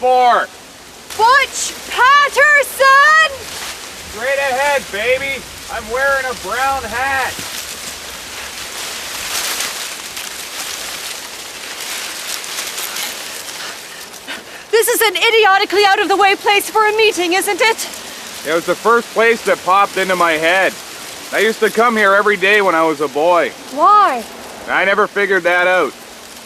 for? Butch Patterson! Straight ahead, baby. I'm wearing a brown hat. This is an idiotically out-of-the-way place for a meeting, isn't it? It was the first place that popped into my head. I used to come here every day when I was a boy. Why? I never figured that out.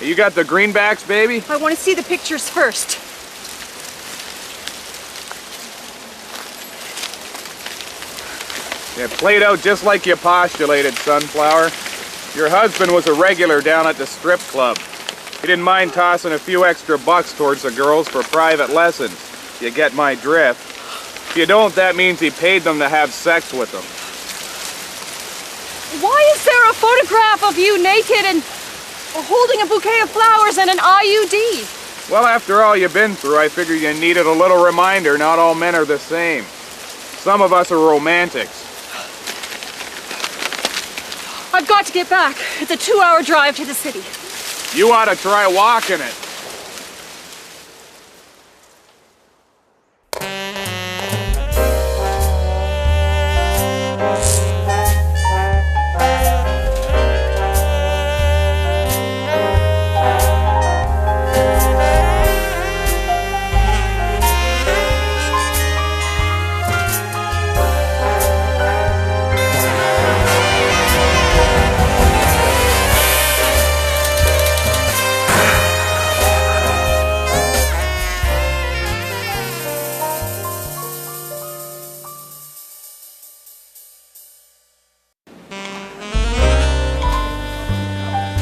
You got the greenbacks, baby? I want to see the pictures first. It played out just like you postulated, Sunflower. Your husband was a regular down at the strip club. He didn't mind tossing a few extra bucks towards the girls for private lessons. You get my drift. If you don't, that means he paid them to have sex with them. Why is there a photograph of you naked and holding a bouquet of flowers and an IUD? Well, after all you've been through, I figured you needed a little reminder not all men are the same. Some of us are romantics. I've got to get back. It's a 2-hour drive to the city. You ought to try walking it.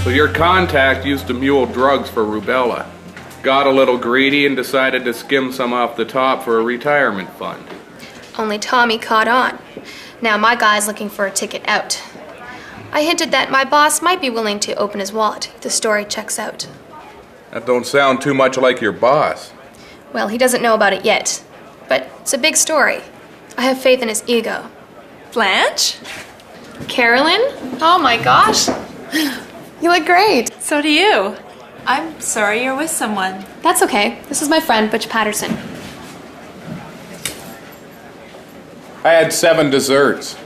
So your contact used to mule drugs for rubella. Got a little greedy and decided to skim some off the top for a retirement fund. Only Tommy caught on. Now my guy's looking for a ticket out. I hinted that my boss might be willing to open his wallet if the story checks out. That don't sound too much like your boss. Well, he doesn't know about it yet. But it's a big story. I have faith in his ego. Blanche? Carolyn? Oh my gosh. You look great. So do you. I'm sorry you're with someone. That's okay. This is my friend, Butch Patterson. I had 7 desserts.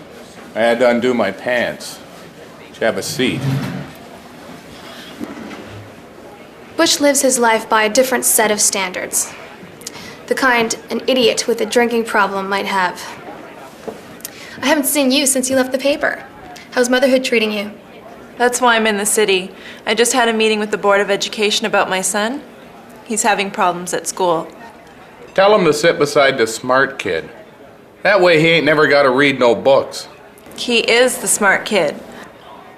I had to undo my pants. Should have a seat. Butch lives his life by a different set of standards. The kind an idiot with a drinking problem might have. I haven't seen you since you left the paper. How's motherhood treating you? That's why I'm in the city. I just had a meeting with the Board of Education about my son. He's having problems at school. Tell him to sit beside the smart kid. That way he ain't never got to read no books. He is the smart kid.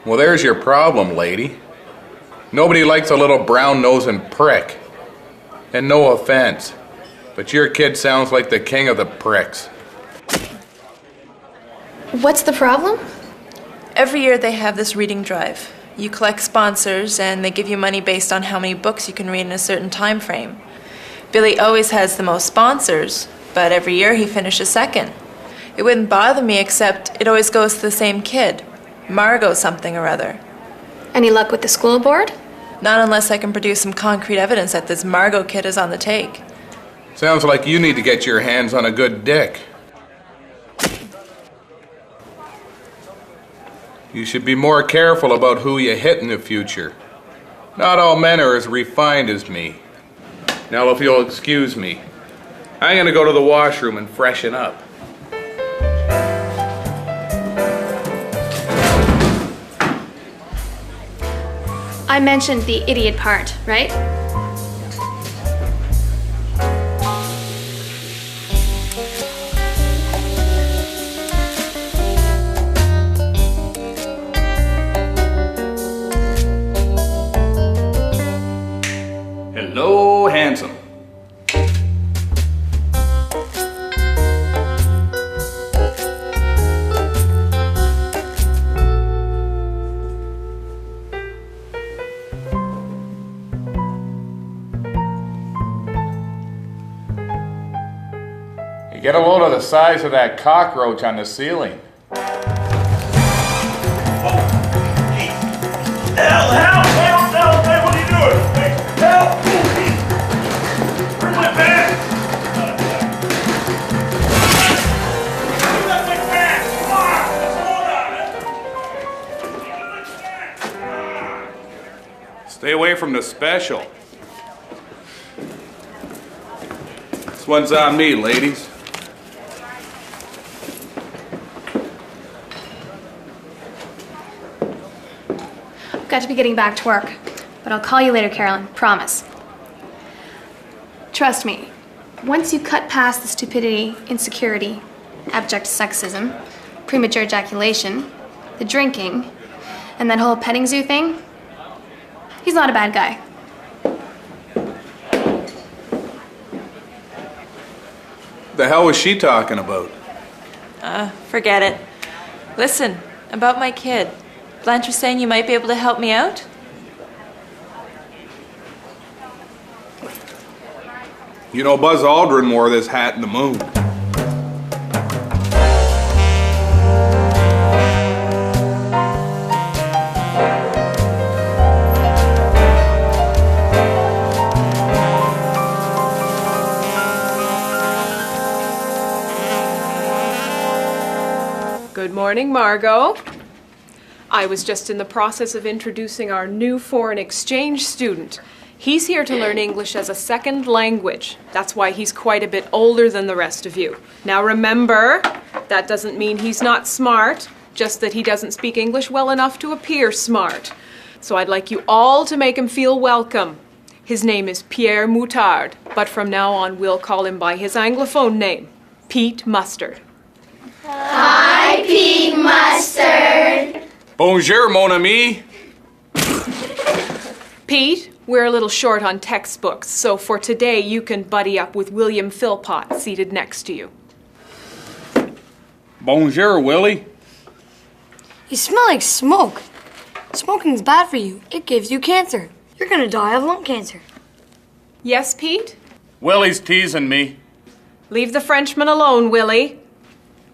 Well, there's your problem, lady. Nobody likes a little brown-nosing prick. And no offense, but your kid sounds like the king of the pricks. What's the problem? Every year they have this reading drive. You collect sponsors and they give you money based on how many books you can read in a certain time frame. Billy always has the most sponsors, but every year he finishes second. It wouldn't bother me except it always goes to the same kid, Margot something or other. Any luck with the school board? Not unless I can produce some concrete evidence that this Margot kid is on the take. Sounds like you need to get your hands on a good dick. You should be more careful about who you hit in the future. Not all men are as refined as me. Now, if you'll excuse me, I'm gonna go to the washroom and freshen up. I mentioned the idiot part, right? Hello, handsome. You get a load of the size of that cockroach on the ceiling. Help! Hey, what are you doing? Hey, help! Where's my bag? from the special. This one's on me, ladies. I've got to be getting back to work, but I'll call you later, Carolyn. Promise. Trust me, once you cut past the stupidity, insecurity, abject sexism, premature ejaculation, the drinking, and that whole petting zoo thing, he's not a bad guy. The hell was she talking about? Forget it. Listen, about my kid. Blanche was saying you might be able to help me out? You know, Buzz Aldrin wore this hat in the moon. Good morning, Margot. I was just in the process of introducing our new foreign exchange student. He's here to learn English as a second language. That's why he's quite a bit older than the rest of you. Now remember, that doesn't mean he's not smart, just that he doesn't speak English well enough to appear smart. So I'd like you all to make him feel welcome. His name is Pierre Moutard, but from now on we'll call him by his Anglophone name, Pete Mustard. Hi, Pete Mustard. Bonjour, mon ami. Pete, we're a little short on textbooks, so for today you can buddy up with William Philpott seated next to you. Bonjour, Willie. You smell like smoke. Smoking's bad for you. It gives you cancer. You're gonna die of lung cancer. Yes, Pete? Willie's teasing me. Leave the Frenchman alone, Willie.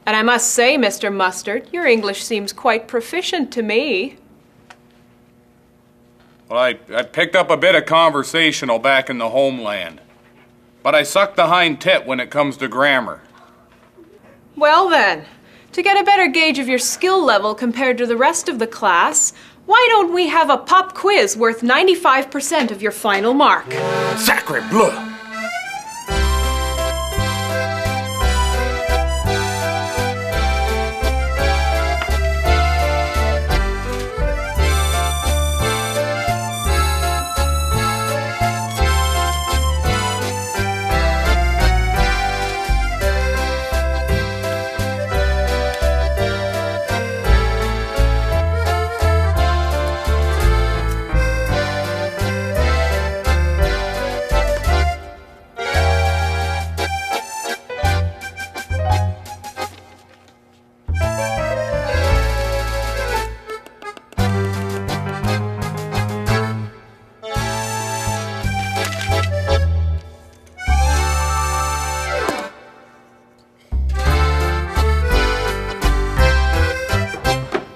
And I must say, Mr. Mustard, your English seems quite proficient to me. Well, I picked up a bit of conversational back in the homeland. But I suck the hind tit when it comes to grammar. Well then, to get a better gauge of your skill level compared to the rest of the class, why don't we have a pop quiz worth 95% of your final mark? Sacre bleu!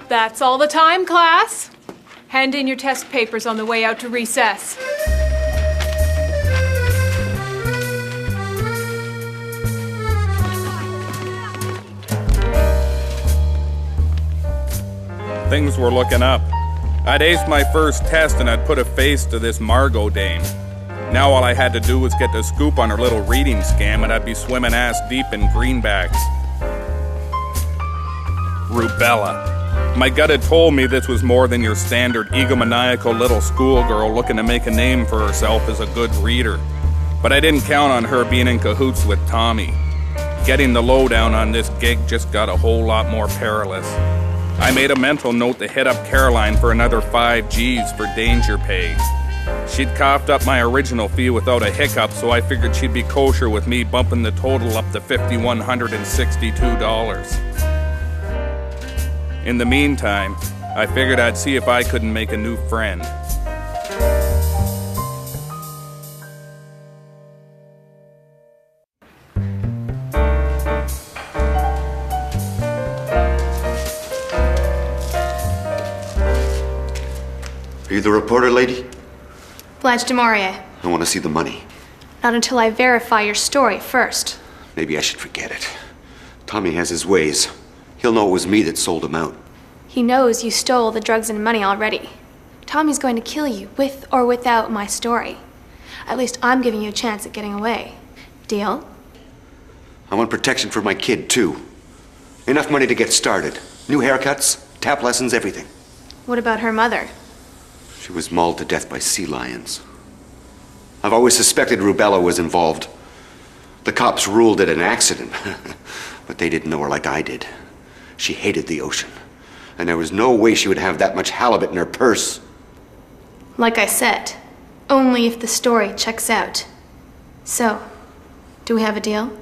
That's all the time, class. Hand in your test papers on the way out to recess. Things were looking up. I'd aced my first test and I'd put a face to this Margot dame. Now all I had to do was get the scoop on her little reading scam and I'd be swimming ass deep in greenbacks. Rubella. My gut had told me this was more than your standard egomaniacal little schoolgirl looking to make a name for herself as a good reader. But I didn't count on her being in cahoots with Tommy. Getting the lowdown on this gig just got a whole lot more perilous. I made a mental note to hit up Caroline for another 5 G's for danger pay. She'd coughed up my original fee without a hiccup, so I figured she'd be kosher with me bumping the total up to $5,162. In the meantime, I figured I'd see if I couldn't make a new friend. Are you the reporter lady? Blanche du Maurier. I want to see the money. Not until I verify your story first. Maybe I should forget it. Tommy has his ways. He'll know it was me that sold him out. He knows you stole the drugs and money already. Tommy's going to kill you, with or without my story. At least I'm giving you a chance at getting away. Deal? I want protection for my kid, too. Enough money to get started. New haircuts, tap lessons, everything. What about her mother? She was mauled to death by sea lions. I've always suspected rubella was involved. The cops ruled it an accident, but they didn't know her like I did. She hated the ocean, and there was no way she would have that much halibut in her purse. Like I said, only if the story checks out. So, do we have a deal?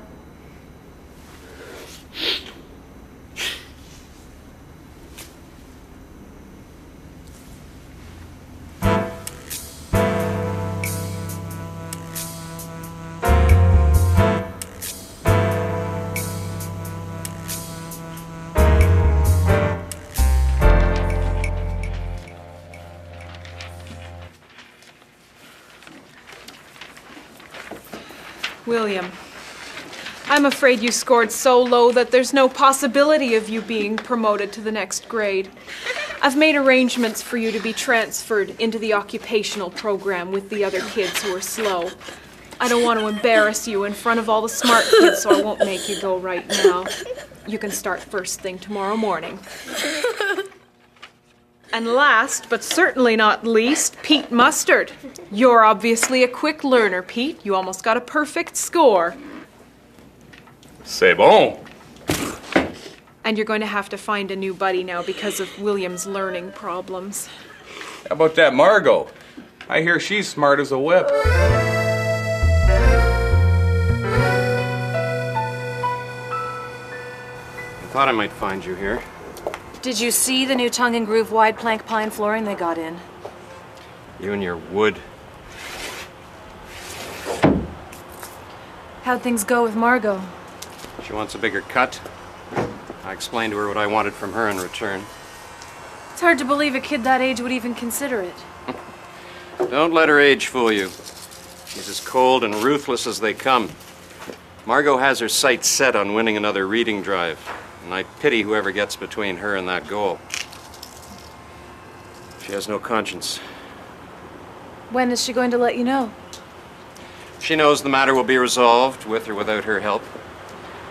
William, I'm afraid you scored so low that there's no possibility of you being promoted to the next grade. I've made arrangements for you to be transferred into the occupational program with the other kids who are slow. I don't want to embarrass you in front of all the smart kids, so I won't make you go right now. You can start first thing tomorrow morning. And last, but certainly not least, Pete Mustard. You're obviously a quick learner, Pete. You almost got a perfect score. C'est bon. And you're going to have to find a new buddy now because of William's learning problems. How about that Margot? I hear she's smart as a whip. I thought I might find you here. Did you see the new tongue and groove wide plank pine flooring they got in? You and your wood. How'd things go with Margot? She wants a bigger cut. I explained to her what I wanted from her in return. It's hard to believe a kid that age would even consider it. Don't let her age fool you. She's as cold and ruthless as they come. Margot has her sights set on winning another reading drive, and I pity whoever gets between her and that goal. She has no conscience. When is she going to let you know? She knows the matter will be resolved, with or without her help.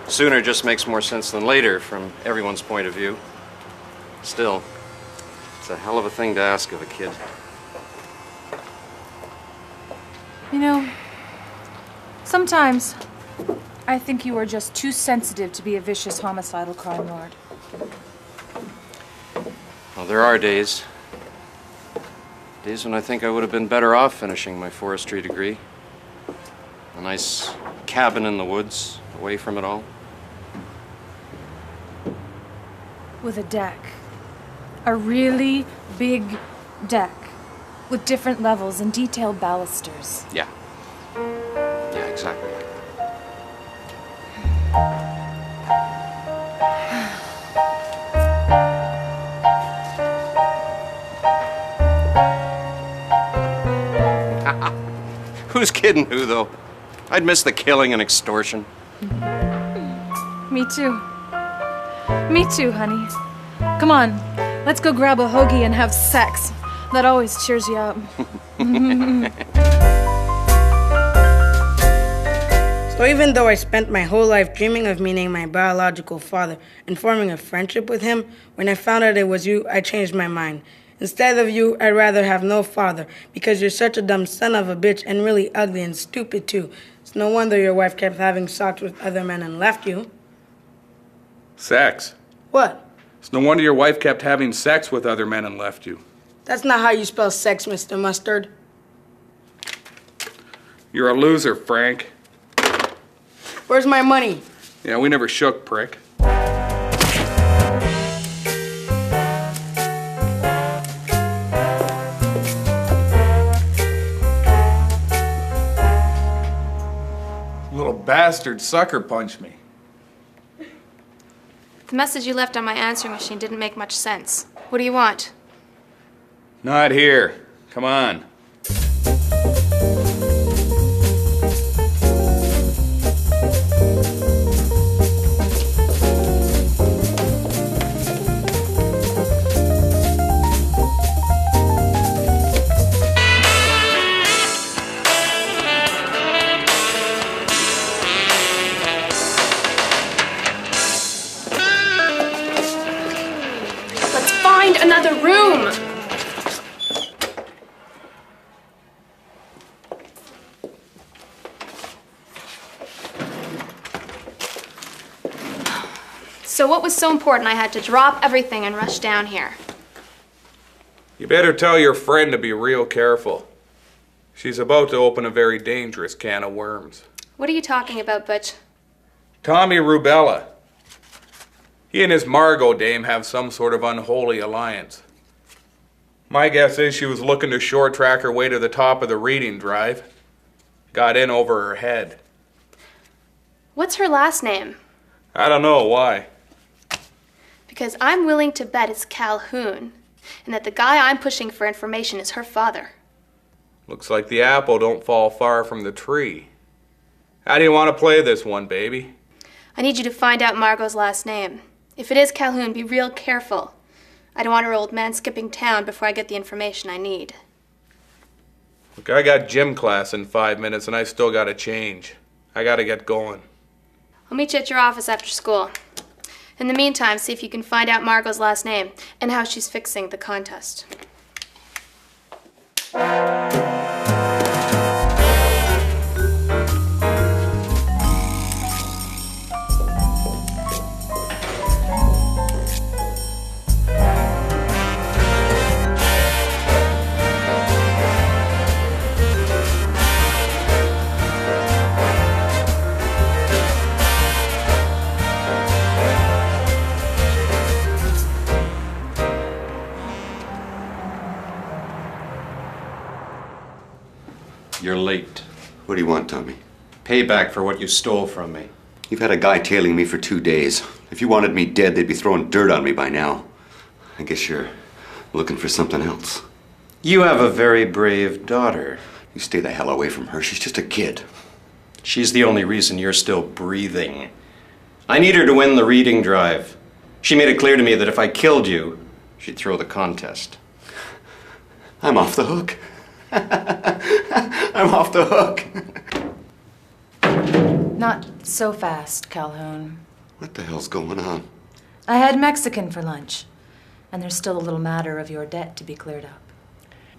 Sooner just makes more sense than later, from everyone's point of view. Still, it's a hell of a thing to ask of a kid. You know, sometimes I think you are just too sensitive to be a vicious homicidal crime lord. Well, there are days. Days when I think I would have been better off finishing my forestry degree. A nice cabin in the woods, away from it all. With a deck. A really big deck. With different levels and detailed balusters. Yeah. Yeah, exactly. Who's kidding who, though? I'd miss the killing and extortion. Me too. Me too, honey. Come on, let's go grab a hoagie and have sex. That always cheers you up. So even though I spent my whole life dreaming of meeting my biological father and forming a friendship with him, when I found out it was you, I changed my mind. Instead of you, I'd rather have no father, because you're such a dumb son of a bitch and really ugly and stupid too. It's no wonder your wife kept having sex with other men and left you. Sex? What? It's no wonder your wife kept having sex with other men and left you. That's not how you spell sex, Mr. Mustard. You're a loser, Frank. Where's my money? Yeah, we never shook, prick. Little bastard sucker punched me. The message you left on my answering machine didn't make much sense. What do you want? Not here. Come on. another room. So what was so important I had to drop everything and rush down here? You better tell your friend to be real careful. She's about to open a very dangerous can of worms. What are you talking about, Butch? Tommy Rubella. He and his Margot dame have some sort of unholy alliance. My guess is she was looking to short track her way to the top of the reading drive. Got in over her head. What's her last name? I don't know why. Because I'm willing to bet it's Calhoun, and that the guy I'm pushing for information is her father. Looks like the apple don't fall far from the tree. How do you want to play this one, baby? I need you to find out Margot's last name. If it is Calhoun, be real careful. I don't want her old man skipping town before I get the information I need. Look, I got gym class in 5 minutes and I still gotta change. I gotta get going. I'll meet you at your office after school. In the meantime, see if you can find out Margot's last name and how she's fixing the contest. You're late. What do you want, Tommy? Payback for what you stole from me. You've had a guy tailing me for 2 days. If you wanted me dead, they'd be throwing dirt on me by now. I guess you're looking for something else. You have a very brave daughter. You stay the hell away from her. She's just a kid. She's the only reason you're still breathing. I need her to win the reading drive. She made it clear to me that if I killed you, she'd throw the contest. I'm off the hook. I'm off the hook. Not so fast, Calhoun. What the hell's going on? I had Mexican for lunch, and there's still a little matter of your debt to be cleared up.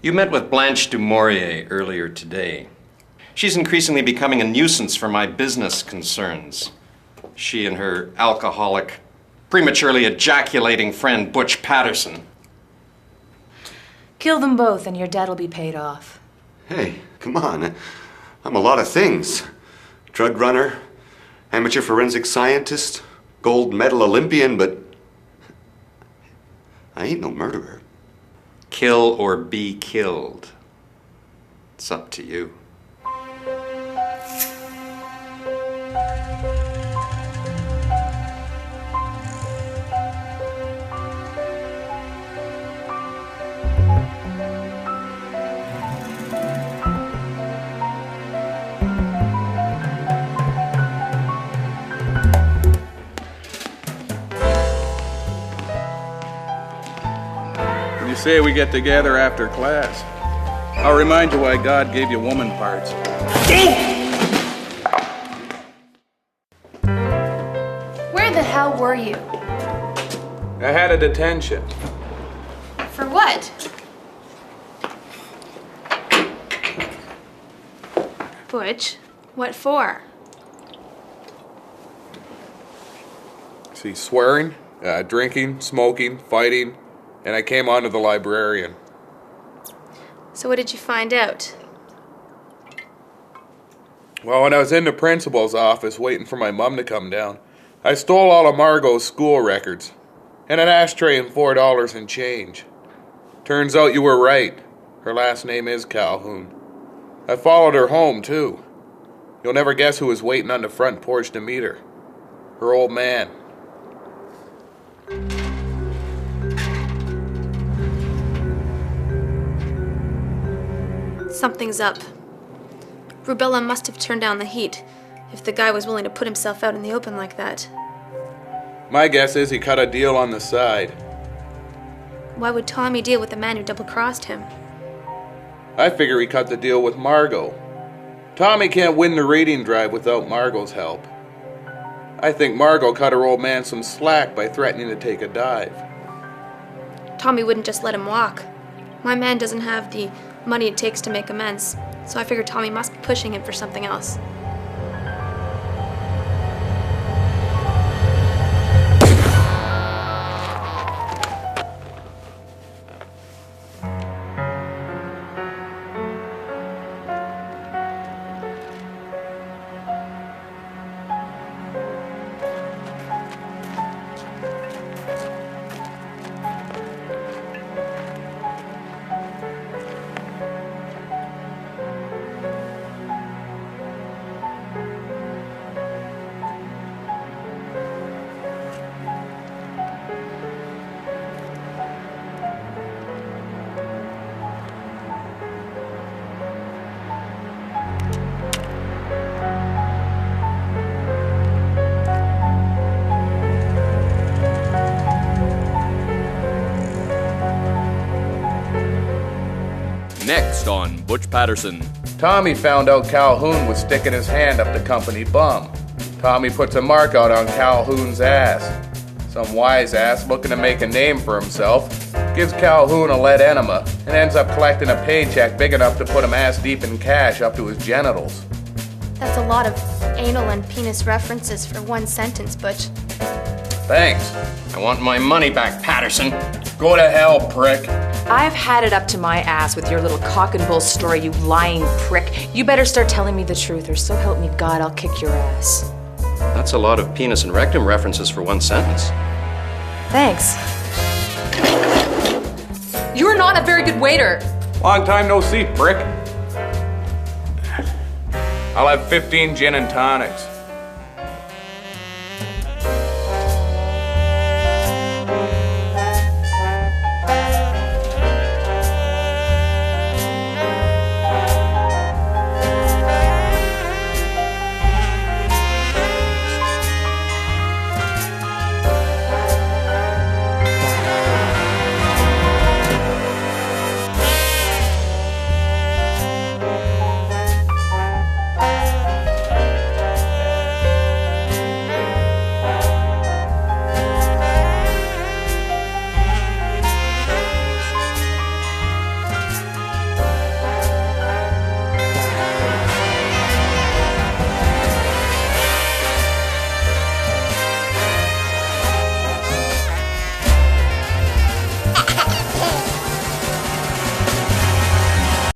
You met with Blanche du Maurier earlier today. She's increasingly becoming a nuisance for my business concerns. She and her alcoholic, prematurely ejaculating friend, Butch Patterson. Kill them both and your debt'll be paid off. Hey, come on. I'm a lot of things. Drug runner, amateur forensic scientist, gold medal Olympian, but I ain't no murderer. Kill or be killed. It's up to you. Say we get together after class. I'll remind you why God gave you woman parts. Where the hell were you? I had a detention. For what? Butch, what for? See, swearing, drinking, smoking, fighting, and I came on to the librarian. So what did you find out? Well, when I was in the principal's office waiting for my mom to come down, I stole all of Margot's school records and an ashtray and $4 in change. Turns out you were right. Her last name is Calhoun. I followed her home, too. You'll never guess who was waiting on the front porch to meet her. Her old man. Something's up. Rubella must have turned down the heat, if the guy was willing to put himself out in the open like that. My guess is he cut a deal on the side. Why would Tommy deal with the man who double-crossed him? I figure he cut the deal with Margot. Tommy can't win the reading drive without Margot's help. I think Margot cut her old man some slack by threatening to take a dive. Tommy wouldn't just let him walk. My man doesn't have the money it takes to make amends, so I figured Tommy must be pushing him for something else. Next on Butch Patterson. Tommy found out Calhoun was sticking his hand up the company bum. Tommy puts a mark out on Calhoun's ass. Some wise ass looking to make a name for himself gives Calhoun a lead enema and ends up collecting a paycheck big enough to put him ass deep in cash up to his genitals. That's a lot of anal and penis references for one sentence, Butch. Thanks. I want my money back, Patterson. Go to hell, prick. I've had it up to my ass with your little cock and bull story, you lying prick. You better start telling me the truth, or so help me God, I'll kick your ass. That's a lot of penis and rectum references for one sentence. Thanks. You're not a very good waiter. Long time no see, prick. I'll have 15 gin and tonics.